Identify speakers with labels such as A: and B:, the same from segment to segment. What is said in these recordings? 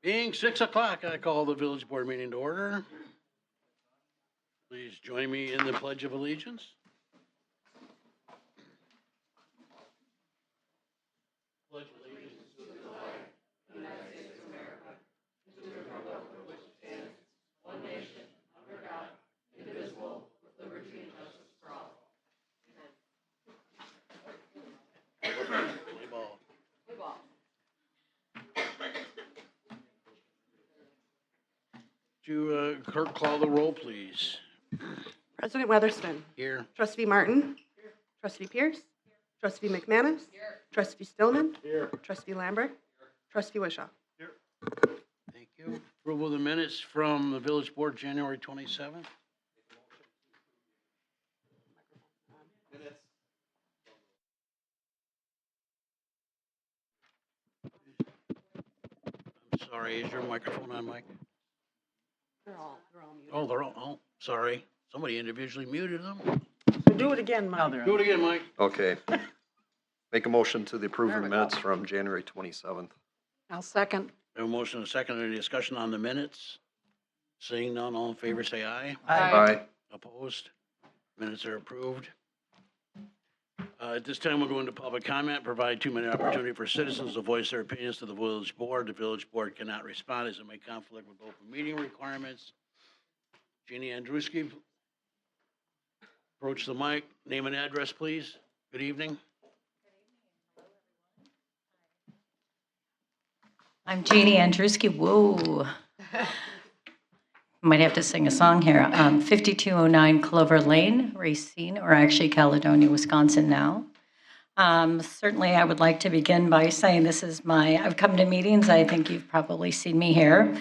A: Being 6 o'clock, I call the village board meeting to order. Please join me in the Pledge of Allegiance. Pledge allegiance to the flag of the United States of America, to the republic for which it stands, one nation, under God, indivisible, with liberty and justice for all. Play ball.
B: Play ball.
A: Would you, clerk, call the roll, please?
B: President Weatherston.
A: Here.
B: Trustee Martin. Here. Trustee Pierce. Here. Trustee McManus. Here. Trustee Stillman.
A: Here.
B: Trustee Lambert. Here. Trustee Wishaw.
A: Here. Thank you. Approval of the minutes from the village board, January 27th. I'm sorry, is your microphone on, Mike?
B: They're all muted.
A: Oh, they're all, oh, sorry. Somebody individually muted them.
B: So do it again, Mike.
A: Do it again, Mike.
C: Okay. Make a motion to the approval of minutes from January 27th.
B: I'll second.
A: We have a motion and a second. Any discussion on the minutes? Seeing none, all in favor say aye.
C: Aye.
A: Opposed? Minutes are approved. At this time, we'll go into public comment, provide 2-minute opportunity for citizens to voice their opinions to the village board. The village board cannot respond as it may conflict with open meeting requirements. Jeannie Andruski, approach the mic. Name and address, please. Good evening.
D: I'm Jeannie Andruski. Whoa. Might have to sing a song here. 5209 Clover Lane, Racine, or actually Caledonia, Wisconsin now. Certainly, I would like to begin by saying this is I've come to meetings. I think you've probably seen me here.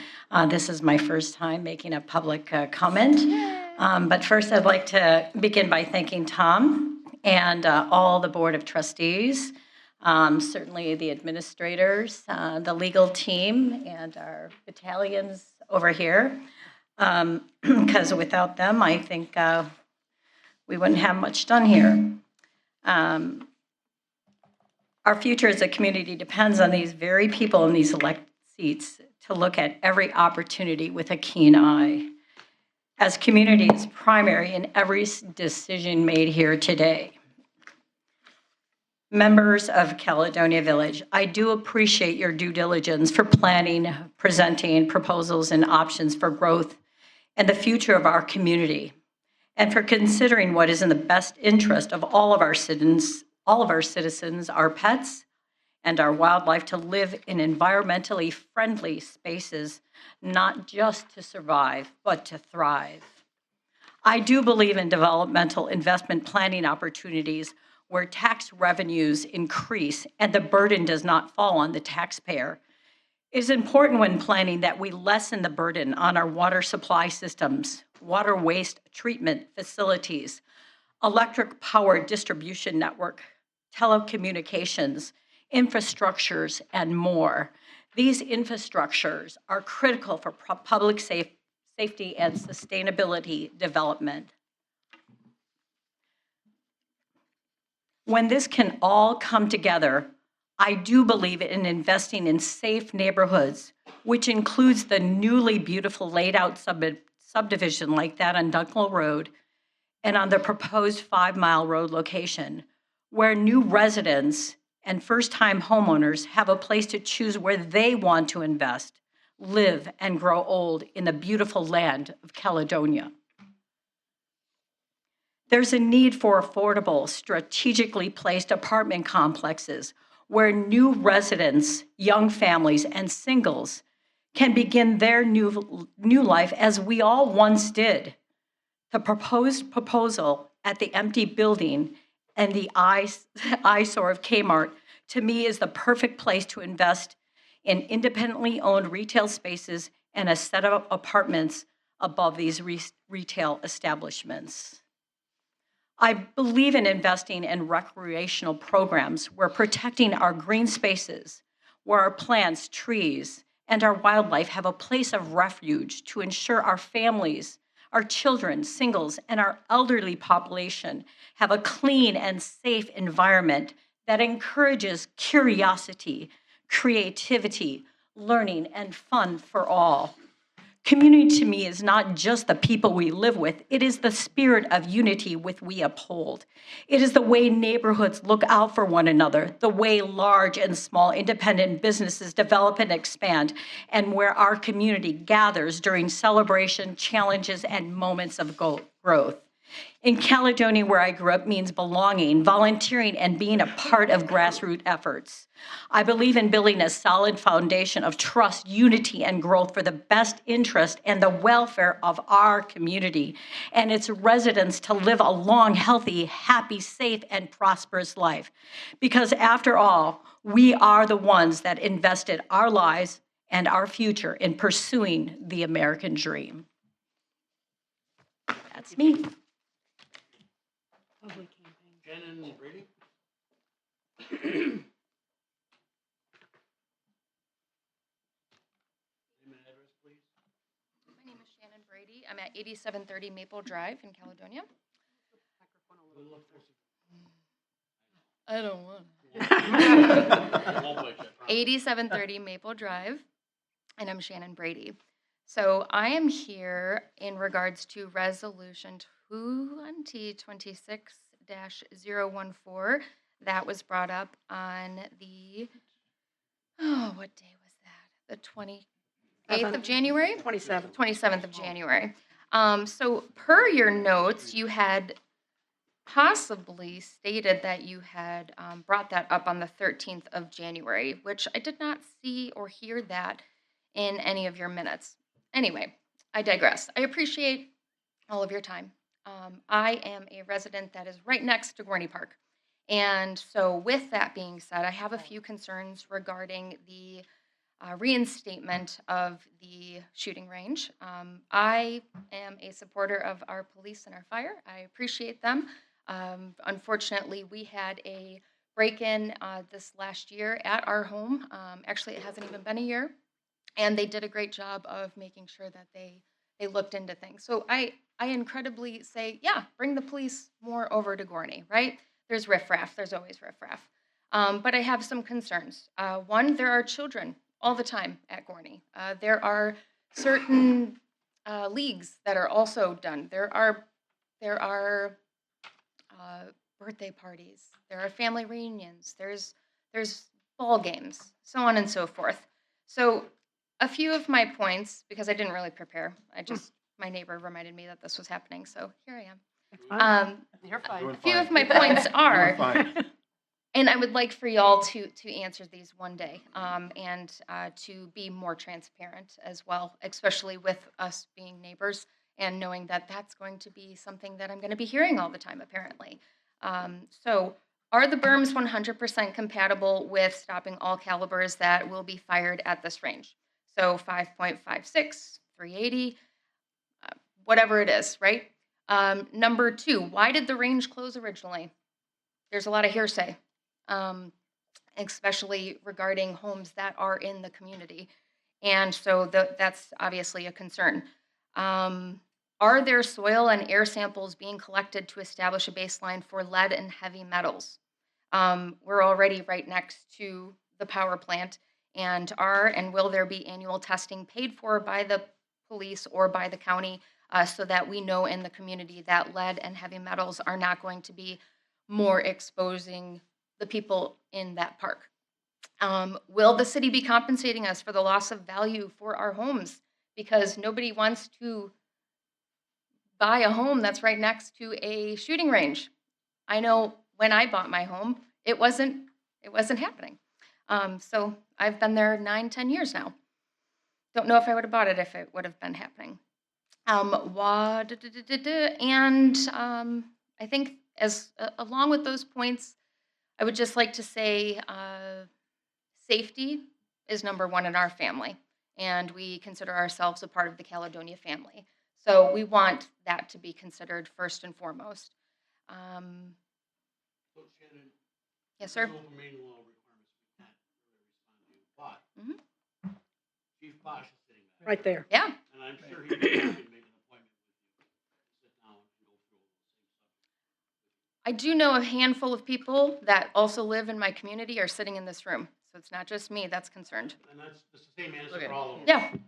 D: This is my first time making a public comment. But first, I'd like to begin by thanking Tom and all the Board of Trustees, certainly the administrators, the legal team, and our battalions over here. Because without them, I think we wouldn't have much done here. Our future as a community depends on these very people in these elected seats to look at every opportunity with a keen eye. As community is primary in every decision made here today. Members of Caledonia Village, I do appreciate your due diligence for planning, presenting proposals and options for growth and the future of our community, and for considering what is in the best interest of all of our citizens, our pets, and our wildlife to live in environmentally friendly spaces, not just to survive, but to thrive. I do believe in developmental investment planning opportunities where tax revenues increase and the burden does not fall on the taxpayer. It is important when planning that we lessen the burden on our water supply systems, water waste treatment facilities, electric power distribution network, telecommunications, infrastructures, and more. These infrastructures are critical for public safety and sustainability development. When this can all come together, I do believe in investing in safe neighborhoods, which includes the newly beautiful laid out subdivision like that on Dunkel Road and on the proposed 5-mile road location, where new residents and first-time homeowners have a place to choose where they want to invest, live, and grow old in the beautiful land of Caledonia. There's a need for affordable, strategically placed apartment complexes where new residents, young families, and singles can begin their new life as we all once did. The proposed proposal at the empty building and the eyesore of Kmart, to me, is the perfect place to invest in independently owned retail spaces and a set of apartments above these retail establishments. I believe in investing in recreational programs where protecting our green spaces, where our plants, trees, and our wildlife have a place of refuge to ensure our families, our children, singles, and our elderly population have a clean and safe environment that encourages curiosity, creativity, learning, and fun for all. Community to me is not just the people we live with, it is the spirit of unity which we uphold. It is the way neighborhoods look out for one another, the way large and small independent businesses develop and expand, and where our community gathers during celebration, challenges, and moments of growth. In Caledonia, where I grew up, means belonging, volunteering, and being a part of grassroots efforts. I believe in building a solid foundation of trust, unity, and growth for the best interest and the welfare of our community and its residents to live a long, healthy, happy, safe, and prosperous life. Because after all, we are the ones that invested our lives and our future in pursuing the American dream. That's me.
A: Shannon Brady? Name and address, please.
E: My name is Shannon Brady. I'm at 8730 Maple Drive in Caledonia. I don't want.
A: I won't bite you, I promise.
E: 8730 Maple Drive, and I'm Shannon Brady. So I am here in regards to Resolution 2026-014 that was brought up on the, what day was that? The 28th of January?
B: 27.
E: 27th of January. So per your notes, you had possibly stated that you had brought that up on the 13th of January, which I did not see or hear that in any of your minutes. Anyway, I digress. I appreciate all of your time. I am a resident that is right next to Gorney Park. And so with that being said, I have a few concerns regarding the reinstatement of the shooting range. I am a supporter of our police and our fire. I appreciate them. Unfortunately, we had a break-in this last year at our home. Actually, it hasn't even been a year. And they did a great job of making sure that they looked into things. So I incredibly say, yeah, bring the police more over to Gorney, right? There's riffraff. There's always riffraff. But I have some concerns. One, there are children all the time at Gorney. There are certain leagues that are also done. There are birthday parties. There are family reunions. There's ball games, so on and so forth. So a few of my points, because I didn't really prepare. My neighbor reminded me that this was happening, so here I am.
B: It's fine. You're
A: Doing
B: fine.
E: A few
A: fine.
E: of my points are,
C: Fine.
E: and I would like for y'all to answer these one day, and to be more transparent as well, especially with us being neighbors and knowing that that's going to be something that I'm going to be hearing all the time, apparently. So, are the berms 100% compatible with stopping all calibers that will be fired at this range? So 5.56, 380, whatever it is, right? Number two, why did the range close originally? There's a lot of hearsay, especially regarding homes that are in the community. And so that's obviously a concern. Are there soil and air samples being collected to establish a baseline for lead and heavy metals? We're already right next to the power plant, and will there be annual testing paid for by the police or by the county, so that we know in the community that lead and heavy metals are not going to be more exposing the people in that park? Will the city be compensating us for the loss of value for our homes? Because nobody wants to buy a home that's right next to a shooting range. I know when I bought my home, it wasn't happening. So I've been there 9-10 years now. Don't know if I would have bought it if it would have been happening. And I think along with those points, I would just like to say safety is number one in our family, and we consider ourselves a part of the Caledonia family. So we want that to be considered first and foremost.
A: So Shannon,
E: Yes, sir.
A: there's open meeting law requirements we can't really respond to, but
E: Mhm.
A: Chief Bosch is sitting back.
B: Right there.
E: Yeah.
A: And I'm sure he can make an appointment with you, sit down and go through all those same subjects.
E: I do know a handful of people that also live in my community are sitting in this room. So it's not just me that's concerned.
A: And that's the same answer for all of them.
E: Yeah,
A: The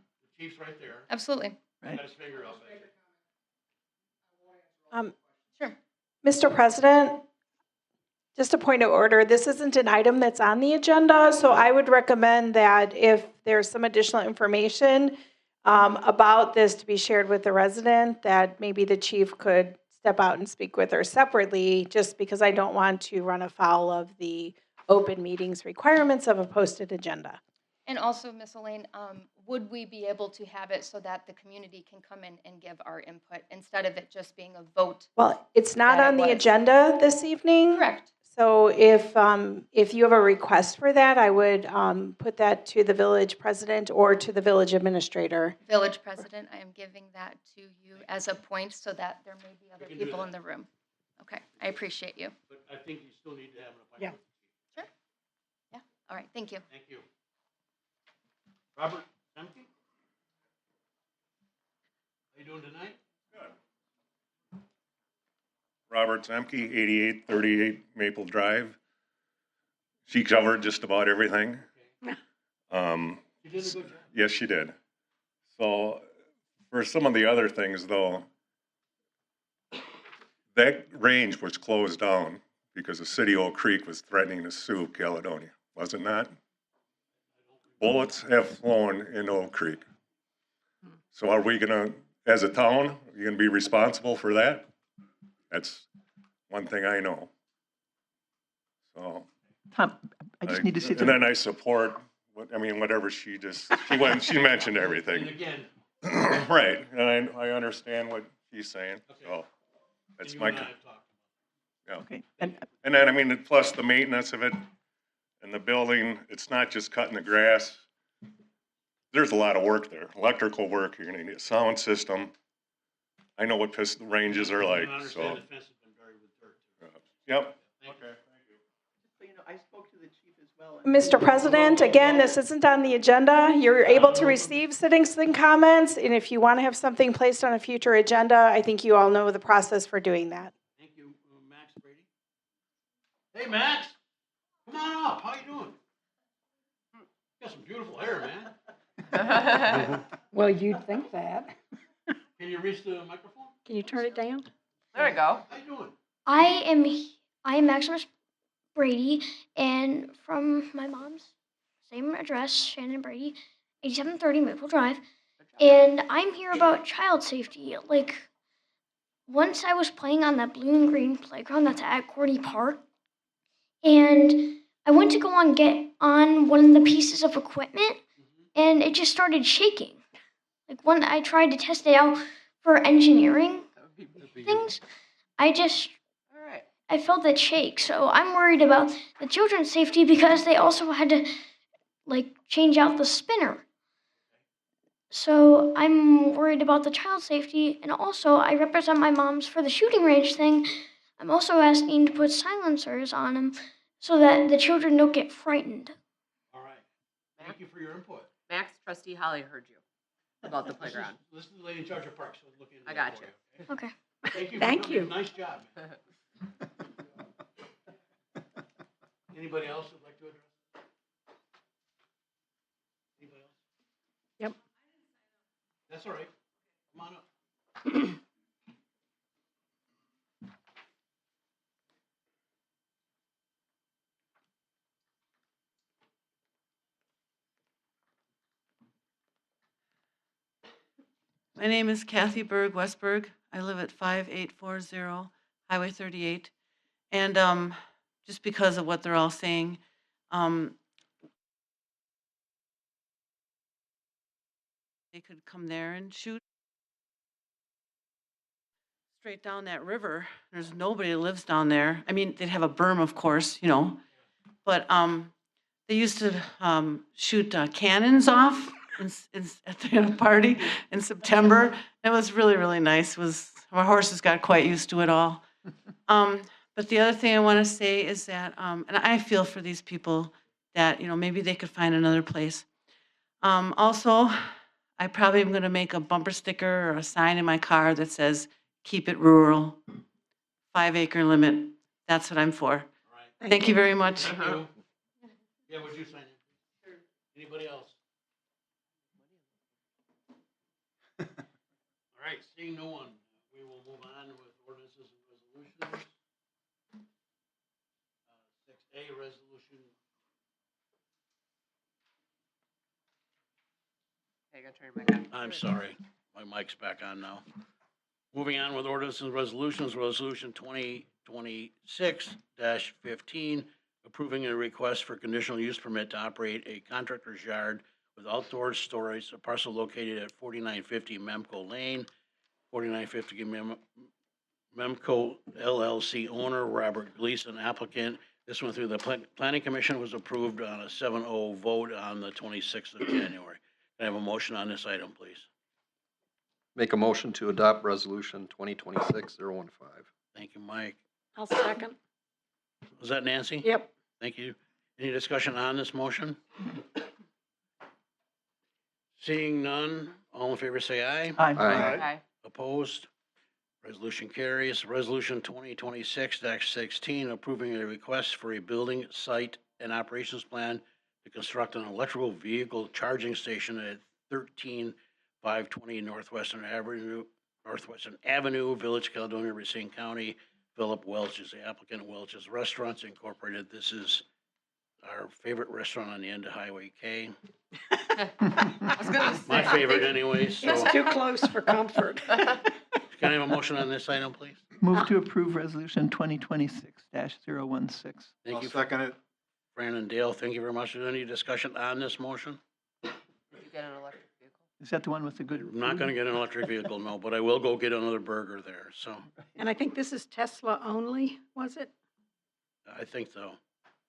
A: chief's right there.
E: absolutely.
A: Got his finger up.
E: Sure.
F: Mr. President, just a point of order, this isn't an item that's on the agenda, so I would recommend that if there's some additional information about this to be shared with the resident, that maybe the chief could step out and speak with her separately, just because I don't want to run afoul of the open meetings requirements of a posted agenda.
E: And also, Ms. Elaine, would we be able to have it so that the community can come in and give our input instead of it just being a vote?
F: Well, it's not
E: That it
F: on the
E: was.
F: agenda this evening.
E: Correct.
F: So if you have a request for that, I would put that to the village president or to the village administrator.
E: Village president, I am giving that to you as a point so that there may be other
A: can do
E: people
A: that.
E: in the room. Okay, I appreciate you.
A: But I think you still need to have an
F: Yeah.
A: appointment.
E: Yeah, all right, thank you.
A: Thank you. Robert Semke? How you doing tonight?
G: Robert Zemke, 8838 Maple Drive. She covered just about everything.
A: You did a good job.
G: Yes, she did. So for some of the other things, though, that range was closed down because the city of Oak Creek was threatening to sue Caledonia, was it not? Bullets have flown in Oak Creek. So are we gonna, as a town, are you gonna be responsible for that? That's one thing I know. So.
H: Tom, I just need to see
G: And then I support, whatever she mentioned
A: And
G: everything.
A: again,
G: Right, and I understand what she's saying, so
A: and
G: that's
A: you
G: my,
A: and I have talked.
G: yeah.
H: Okay, and
G: And then, plus the maintenance of it and the building, it's not just cutting the grass. There's a lot of work there, electrical work, you're gonna need a sound system. I know what pistol ranges are like,
A: And I
G: so,
A: understand the fence has been buried with dirt. too.
G: yep.
A: Thank you.
H: so, you know, I spoke to the chief as well.
F: Mr. President, again, this isn't on the agenda. You're able to receive citizen comments, and if you want to have something placed on a future agenda, I think you all know the process for doing that.
A: Thank you, Max Brady. Hey, Max, come on up. How you doing? Got some beautiful hair, man.
I: Well, you'd think that.
A: Can you reach the microphone?
B: Can you turn it down?
I: There we go.
A: How you doing?
J: I am Maximus Brady, and from my mom's same address, Shannon Brady, 8730 Maple Drive. And I'm here about child safety. Like, once I was playing on that blue and green playground that's at Cordy Park, and I went to go get on one of the pieces of equipment, and it just started shaking. Like, when I tried to test it out for engineering things,
I: All right.
J: I felt it shake. So I'm worried about the children's safety because they also had to change out the spinner. So I'm worried about the child safety, and also I represent my mom's for the shooting range thing. I'm also asking to put silencers on them so that the children don't get frightened.
A: All right. Thank you for your input.
I: Max, trustee Holly heard you about the
A: This is-
I: playground.
A: This is the lady in charge of parks, so look into
I: I
A: that
I: got
A: for
I: you.
A: okay?
J: Okay.
A: Thank you.
B: Thank
A: for coming.
B: you.
A: Nice job, man. Anybody else who'd like to address? Anybody else?
B: Yep.
A: That's all right. Come on up.
K: My name is Kathy Berg Westberg. I live at 5840 Highway 38. And just because of what they're all saying, they could come there and shoot straight down that river. There's nobody that lives down there. I mean, they'd have a berm, of course, but they used to shoot cannons off at the party in September. It was really, really nice. Our horses got quite used to it all. But the other thing I want to say is that, and I feel for these people that, maybe they could find another place. Also, I probably am going to make a bumper sticker or a sign in my car that says, "Keep it rural, 5-acre limit." That's what I'm for.
A: All right.
K: Thank you very much.
A: Thank you. Yeah, would you sign in? Anybody else? All right, seeing no one, we will move on with ordinances and resolutions. 6A, resolution.
I: Okay, gotta turn your mic on.
A: I'm sorry, my mic's back on now. Moving on with ordinances and resolutions, resolution 2026-15, approving a request for conditional use permit to operate a contractor's yard with outdoor storage, a parcel located at 4950 Memco Lane, 4950 Memco LLC owner, Robert Gleason applicant. This went through the planning commission, was approved on a 7-0 vote on the 26th of January. Can I have a motion on this item, please?
C: Make a motion to adopt resolution 2026-015.
A: Thank you, Mike.
B: I'll second.
A: Was that Nancy?
B: Yep.
A: Thank you. Any discussion on this motion? Seeing none, all in favor say aye.
C: Aye.
I: Aye.
A: Opposed? Resolution carries. Resolution 2026-16, approving a request for a building, site, and operations plan to construct an electrical vehicle charging station at 13520 Northwestern Avenue, Village, Caledonia, Racine County. Philip Welch is the applicant, Welch's Restaurants Incorporated. This is our favorite restaurant on the end of Highway K.
I: I was gonna say.
A: My favorite anyway, so.
B: It's too close for comfort.
A: Can I have a motion on this item, please?
H: Move to approve resolution 2026-016.
A: Thank you,
L: second it.
A: Fran and Dale. Thank you very much. Is there any discussion on this motion?
I: Did you get an electric vehicle?
H: Is that the one with the good?
A: I'm not gonna get an electric vehicle, no, but I will go get another burger there, so
B: And I think this is Tesla only, was it?
A: I think so.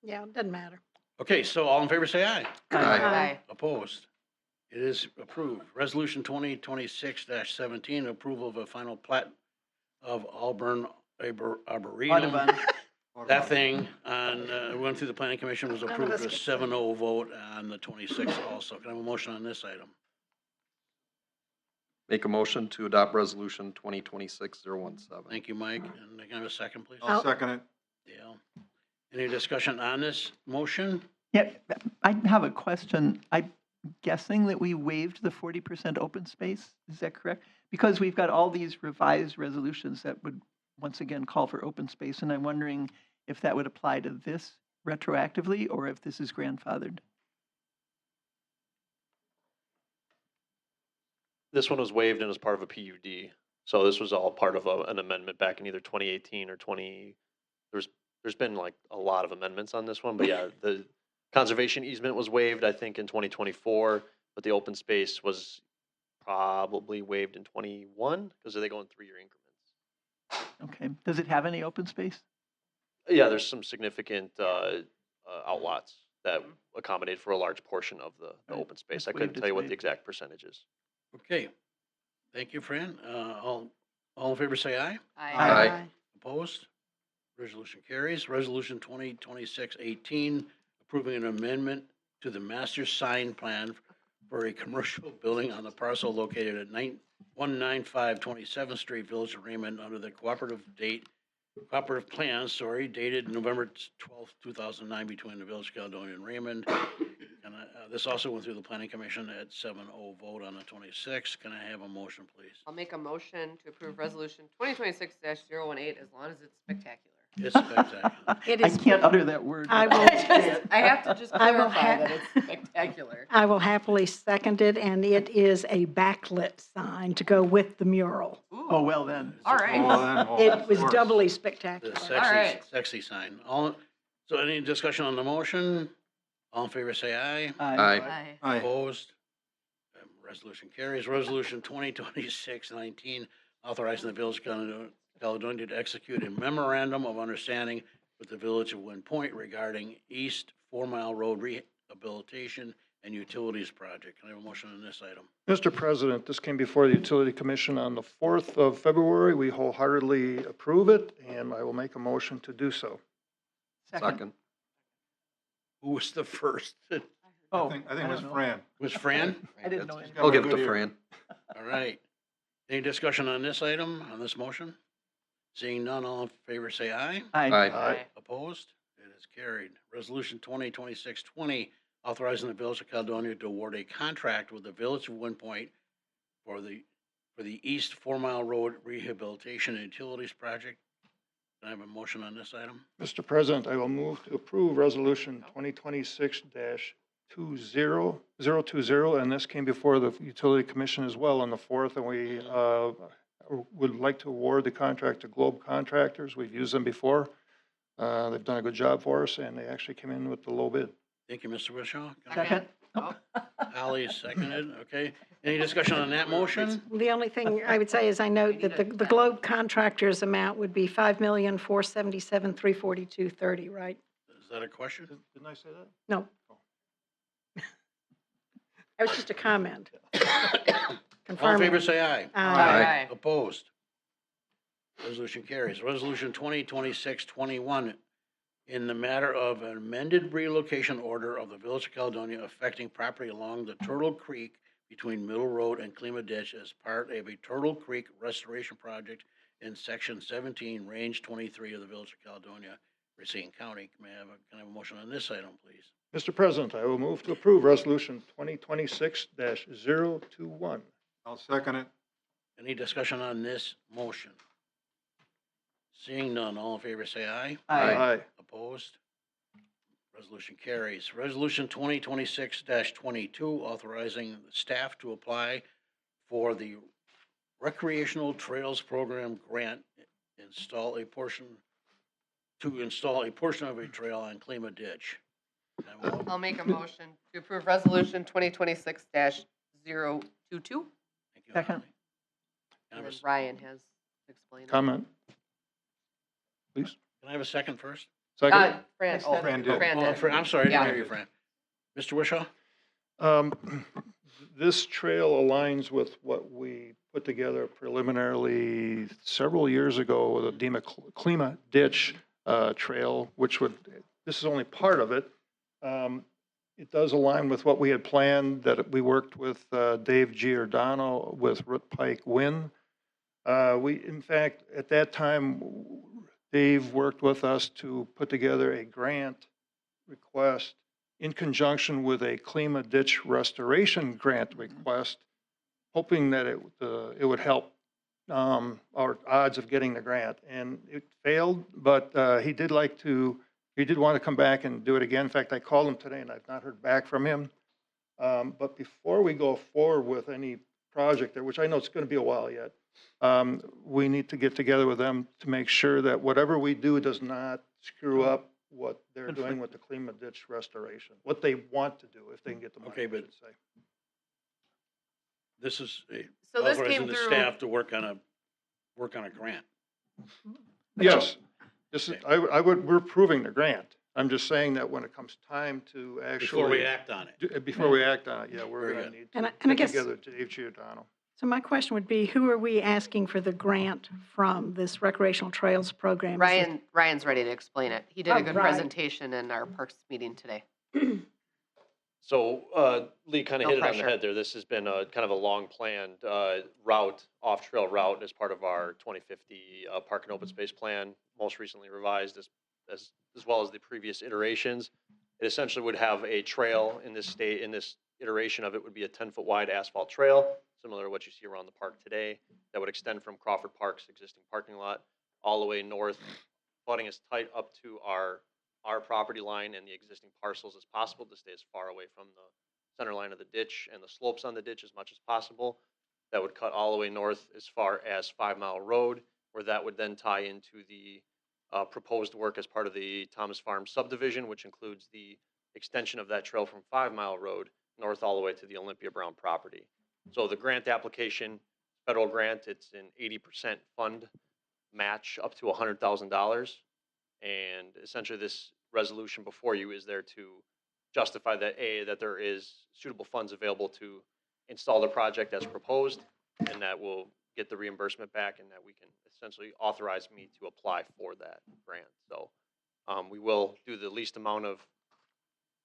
B: Yeah, it doesn't matter.
A: Okay, so all in favor say aye.
I: Aye.
A: Opposed? It is approved. Resolution 2026-17, approval of a final plat of Auburn Arboretum. That thing went through the planning commission, was
B: None of
A: approved
B: us
A: with a
B: get
A: 7-0 vote on the 26th also. Can I have a motion on this item?
C: Make a motion to adopt resolution 2026-017.
A: Thank you, Mike. And can I have a second, please?
L: I'll second it.
A: Dale. Any discussion on this motion?
H: Yeah, I have a question. I'm guessing that we waived the 40% open space. Is that correct? Because we've got all these revised resolutions that would once again call for open space, and I'm wondering if that would apply to this retroactively or if this is grandfathered.
M: This one was waived and was part of a PUD. So this was all part of an amendment back in either 2018 or there's been like a lot of amendments on this one, but yeah, the conservation easement was waived, I think, in 2024, but the open space was probably waived in 21 because they go in 3-year increments.
H: Okay. Does it have any open space?
M: Yeah, there's some significant outlots that accommodate for a large portion of the
H: Right.
M: open space.
H: It's
M: I couldn't
H: waived,
M: tell you
H: it's
M: what the
H: waived.
M: exact percentage is.
A: Okay. Thank you, Fran. All in favor say aye.
C: Aye.
A: Opposed? Resolution carries. Resolution 2026-18, approving an amendment to the master sign plan for a commercial building on the parcel located at 195 27th Street, Village of Raymond, under the cooperative plan, dated November 12th, 2009, between the Village of Caledonia and Raymond. And this also went through the planning commission at 7-0 vote on the 26th. Can I have a motion, please?
I: I'll make a motion to approve resolution 2026-018 as long as it's spectacular.
A: It's spectacular.
B: It
H: I
B: is.
H: can't utter that word.
B: I
H: but
B: will-
H: I'll say it.
I: I have to just
B: I will
I: clarify
B: ha-
I: that it's spectacular.
B: I will happily second it, and it is a backlit sign to go with the mural.
H: Oh, well then.
I: All right.
B: It was doubly
A: The
B: spectacular.
I: right.
A: sexy sign. So any discussion on the motion? All in favor say aye.
C: Aye.
L: Aye.
A: Opposed? Resolution carries. Resolution 2026-19, authorizing the Village of Caledonia to execute a memorandum of understanding with the Village of Wind Point regarding East 4 Mile Road rehabilitation and utilities project. Can I have a motion on this item?
L: Mr. President, this came before the Utility Commission on the 4th of February. We wholeheartedly approve it, and I will make a motion to do so.
C: Second.
A: Who was the first?
H: Oh,
L: I think it
H: don't
L: was
H: know.
L: Fran.
A: Was Fran?
H: I didn't know.
C: I'll give it to Fran.
A: All right. Any discussion on this item, on this motion? Seeing none, all in favor say aye.
H: Aye.
C: Aye.
A: Opposed? It is carried. Resolution 2026-20, authorizing the Village of Caledonia to award a contract with the Village of Wind Point for the East 4 Mile Road Rehabilitation and Utilities Project. Can I have a motion on this item?
L: Mr. President, I will move to approve Resolution 2026-020, and this came before the Utility Commission as well on the 4th, and we would like to award the contract to Globe Contractors. We've used them before. They've done a good job for us, and they actually came in with the low bid.
A: Thank you, Mr. Wishaw.
H: Second.
A: Ally is seconded, okay. Any discussion on that motion?
B: The only thing I would say is I note that the Globe contractors amount would be $5,477,342.30, right?
A: Is that a question?
L: Didn't I say that?
B: No. That was just a comment.
A: All in
B: Confirming.
A: favor, say aye.
F: Aye.
A: Opposed? Resolution carries. Resolution 2026-21, in the matter of an amended relocation order of the Village of Caledonia affecting property along the Turtle Creek between Middle Road and Klima Ditch as part of a Turtle Creek restoration project in Section 17, Range 23 of the Village of Caledonia, Racine County. Can I have a motion on this item, please?
L: Mr. President, I will move to approve Resolution 2026-021.
N: I'll second it.
A: Any discussion on this motion? Seeing none, all in favor say aye.
L: Aye.
A: Opposed? Resolution carries. Resolution 2026-22, authorizing the staff to apply for the Recreational Trails Program grant, install a portion of a trail on Klima Ditch.
I: I'll make a motion to approve Resolution 2026-022.
A: Thank you,
H: Second.
A: Ally.
I: And then Ryan has explained.
L: Comment, please.
A: Can I have a second first?
L: Second.
I: Fran,
N: Fran did.
I: Fran
A: Oh,
I: did.
A: I'm sorry, I didn't
I: Yeah.
A: hear you, Fran. Mr. Wishaw?
L: This trail aligns with what we put together preliminarily several years ago, the Klima Ditch Trail, which this is only part of it. It does align with what we had planned, that we worked with Dave Giordano with Root Pike Wind. In fact, at that time, Dave worked with us to put together a grant request in conjunction with a Klima Ditch Restoration grant request, hoping that it would help our odds of getting the grant. And it failed, but he did want to come back and do it again. In fact, I called him today and I've not heard back from him. But before we go forward with any project there, which I know it's going to be a while yet, we need to get together with them to make sure that whatever we do does not screw up what they're doing with the Klima Ditch restoration, what they want to do, if they can get the money,
A: Okay,
L: I
A: but-
L: should say.
A: This is
I: So this
A: authorizing
I: came
A: the
I: through.
A: staff to work on a grant.
L: Yes, this is, we're approving the grant. I'm just saying that when it comes time to actually.
A: Before we act on it.
L: Before we act on it, yeah, we're
A: Very
L: going to
A: good.
L: need
B: And
L: to
B: I
L: get
B: guess-
L: together Dave Giordano.
B: So my question would be, who are we asking for the grant from, this recreational trails program? Is it-
I: Ryan's ready to explain it. He did a
B: Oh,
I: good
B: right.
I: presentation in our parks meeting today.
M: So Lee kind of
I: No
M: hit it on the
I: pressure.
M: head there. This has been a kind of a long planned route, off-trail route as part of our 2050 Park and Open Space Plan, most recently revised as well as the previous iterations. It essentially would have a trail in this iteration of it would be a 10-foot wide asphalt trail, similar to what you see around the park today, that would extend from Crawford Park's existing parking lot all the way north, butting us tight up to our property line and the existing parcels as possible to stay as far away from the center line of the ditch and the slopes on the ditch as much as possible. That would cut all the way north as far as 5 Mile Road, where that would then tie into the proposed work as part of the Thomas Farm subdivision, which includes the extension of that trail from 5 Mile Road north all the way to the Olympia Brown property. So the grant application, federal grant, it's an 80% fund match up to $100,000. And essentially this resolution before you is there to justify that that there is suitable funds available to install the project as proposed, and that will get the reimbursement back, and that we can essentially authorize me to apply for that grant. So we will do the least amount of,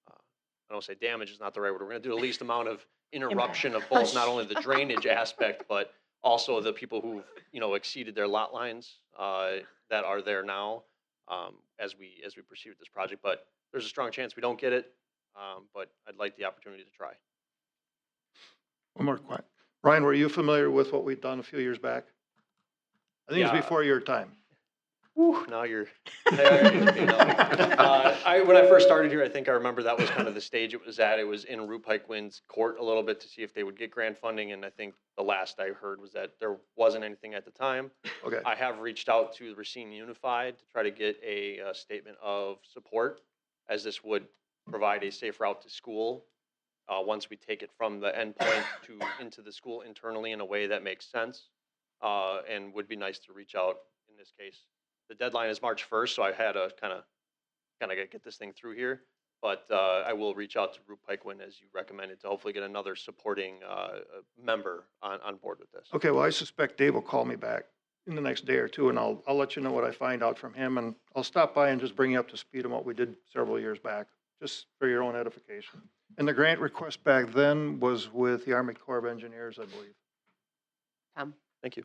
M: I don't say damage is not the right word, we're going to do the least amount of interruption of both not only the drainage aspect, but also the people who've exceeded their lot lines that are there now as we proceed with this project. But there's a strong chance we don't get it. but I'd like the opportunity to try.
L: One more question. Ryan, were you familiar with what we'd done a few years back? I think it was
M: Yeah.
L: before your time.
M: Whew, now you're. When I first started here, I think I remember that was kind of the stage it was at. It was in Root Pike Wind's court a little bit to see if they would get grant funding, and I think the last I heard was that there wasn't anything at the time.
L: Okay.
M: I have reached out to Racine Unified to try to get a statement of support, as this would provide a safe route to school once we take it from the endpoint to into the school internally in a way that makes sense, and would be nice to reach out in this case. The deadline is March 1st, so I had to kind of get this thing through here. But I will reach out to Root Pike Wind, as you recommended, to hopefully get another supporting member on board with this.
L: Okay, well, I suspect Dave will call me back in the next day or two, and I'll let you know what I find out from him, and I'll stop by and just bring you up to speed on what we did several years back, just for your own edification. And the grant request back then was with the Army Corps of Engineers, I believe.
M: Thank you.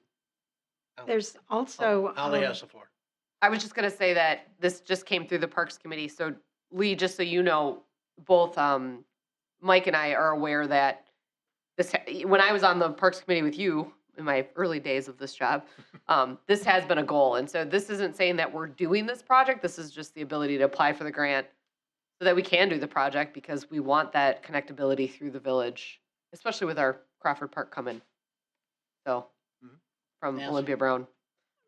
B: There's also.
A: Holly has the floor.
I: I was just gonna say that this just came through the Parks Committee, so Lee, just so you know, both Mike and I are aware that this, when I was on the Parks Committee with you in my early days of this job, this has been a goal. And so this isn't saying that we're doing this project, this is just the ability to apply for the grant so that we can do the project, because we want that connectability through the village, especially with our Crawford Park coming. So, from
A: Nancy?
I: Olympia Brown.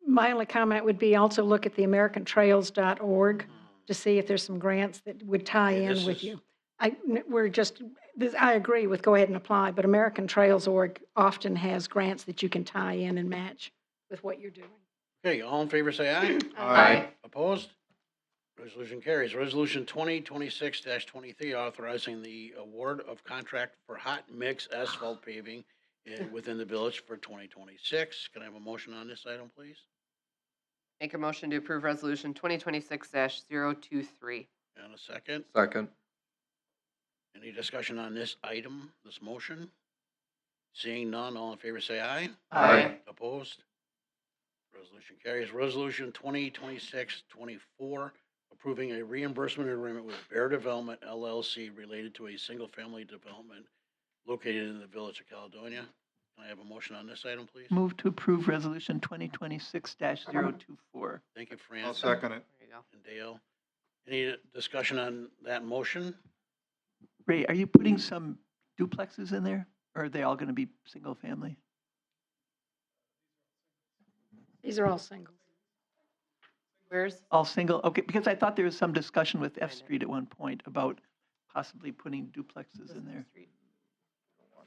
B: My only comment would be also look at the americantrails.org to see if there's some grants that would tie
A: Okay,
B: in
A: this
B: with
A: is-
B: you. I agree with go ahead and apply, but americantrails.org often has grants that you can tie in and match with what you're doing.
A: Okay, all in favor, say aye.
I: Aye.
A: Opposed? Resolution carries. Resolution 2026-23, authorizing the award of contract for hot mix asphalt paving within the village for 2026. Can I have a motion on this item, please?
I: Make a motion to approve resolution 2026-023.
A: And a second.
C: Second.
A: Any discussion on this item, this motion? Seeing none, all in favor say aye.
I: Aye.
A: Opposed? Resolution carries. Resolution 2026-24, approving a reimbursement agreement with Bear Development LLC related to a single-family development located in the village of Caledonia. Can I have a motion on this item, please?
H: Move to approve Resolution 2026-024.
A: Thank you, Fran.
L: I'll second it.
I: There you go.
A: And Dale. Any discussion on that motion?
H: Ray, are you putting some duplexes in there, or are they all going to be single family?
B: These are all singles.
I: Where's,
H: All single, okay, because I thought there was some discussion with F Street at one point about possibly putting duplexes in there.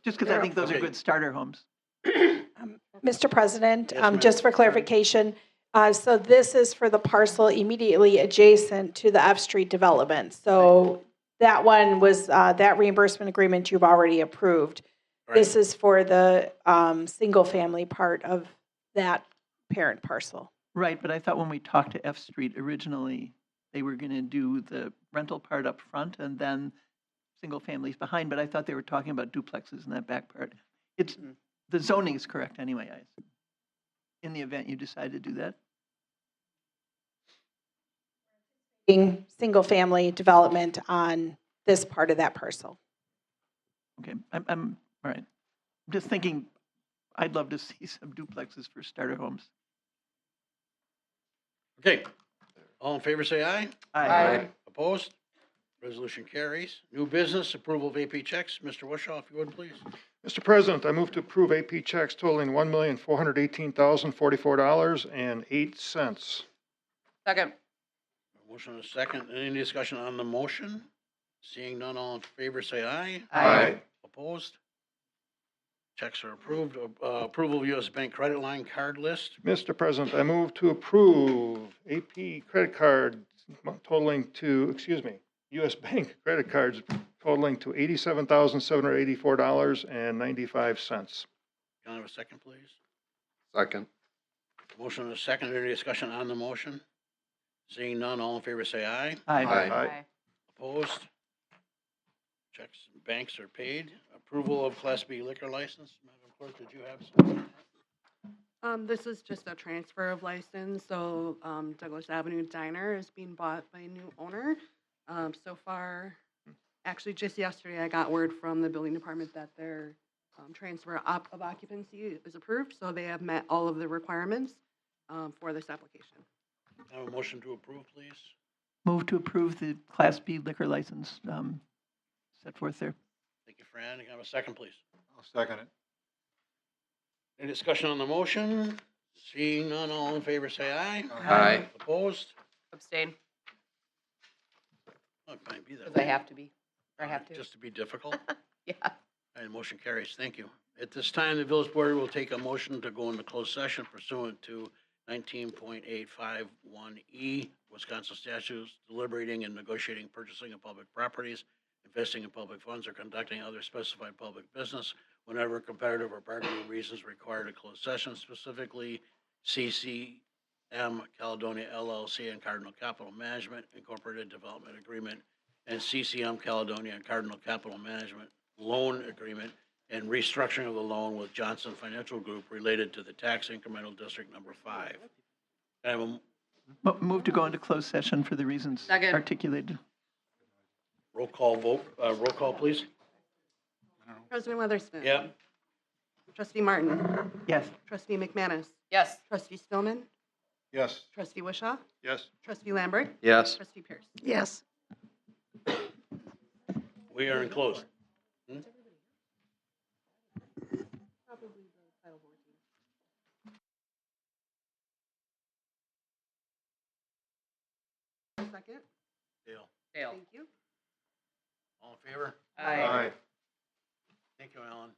H: Just because I think those are
A: Okay.
H: good starter homes.
F: Mr. President,
A: Yes, ma'am.
F: just for clarification, so this is for the parcel immediately adjacent to the F Street development. So that one was, that reimbursement agreement you've already approved. This is for the single-family part of that parent parcel.
H: Right, but I thought when we talked to F Street originally, they were going to do the rental part up front and then single families behind, but I thought they were talking about duplexes in that back part. It's, the zoning is correct anyway, I assume, in the event you decide to do that.
F: Being single-family development on this part of that parcel.
H: Okay, I'm, all right. I'm just thinking, I'd love to see some duplexes for starter homes.
A: Okay. All in favor say aye.
I: Aye.
A: Opposed? Resolution carries. New business, approval of AP checks. Mr. Wishaw, if you would, please.
L: Mr. President, I move to approve AP checks totaling $1,418,044.08.
I: second?
A: Motion and a second. Any discussion on the motion? Seeing none, all in favor say aye.
I: Aye.
A: Opposed? Checks are approved. Approval of U.S. Bank credit line card list.
L: Mr. President, I move to approve AP credit cards totaling to, U.S. Bank credit cards totaling to $87,784.95.
A: Can I have a second, please?
C: Second.
A: Motion and a second. Any discussion on the motion? Seeing none, all in favor say aye.
L: Aye.
A: Opposed? Checks and banks are paid. Approval of Class B liquor license. Madam Clerk, did you have something?
N: This is just a transfer of license, so Douglas Avenue Diner is being bought by a new owner. So far, Actually, just yesterday, I got word from the building department that their transfer of occupancy is approved, so they have met all of the requirements for this application.
A: Have a motion to approve, please.
H: Move to approve the Class B liquor license set forth there.
A: Thank you, Fran. Can I have a second, please?
L: I'll second it.
A: Any discussion on the motion? Seeing none, all in favor, say aye.
C: Aye.
A: Opposed?
I: Abstain,
A: Oh, it might be that
I: because I
A: way.
I: have to be, or I have to.
A: Just to be difficult.
I: Yeah.
A: And motion carries. Thank you. At this time, the village board will take a motion to go into closed session pursuant to 19.851E Wisconsin statutes, deliberating and negotiating purchasing of public properties, investing in public funds, or conducting other specified public business whenever competitive or bargaining reasons require a closed session, specifically CCM Caledonia LLC and Cardinal Capital Management Incorporated Development Agreement, and CCM Caledonia and Cardinal Capital Management Loan Agreement, and restructuring of the loan with Johnson Financial Group related to the tax incremental district number 5. Can I have a
H: Move to go into closed session for the reasons
I: Second.
H: articulated.
A: roll call vote, roll call, please?
N: President Weatherspoon.
A: Yeah.
N: Trustee Martin.
H: Yes.
N: Trustee McManus.
I: Yes.
N: Trustee Stillman.
L: Yes.
N: Trustee Wishaw.
L: Yes.
N: Trustee Lambert.
C: Yes.
N: Trustee Pierce.
B: Yes.
A: We are in closed.
N: Second.
A: Dale,
I: Dale.
N: Thank you.
A: all in favor?
I: Aye.
A: Thank you, Alan.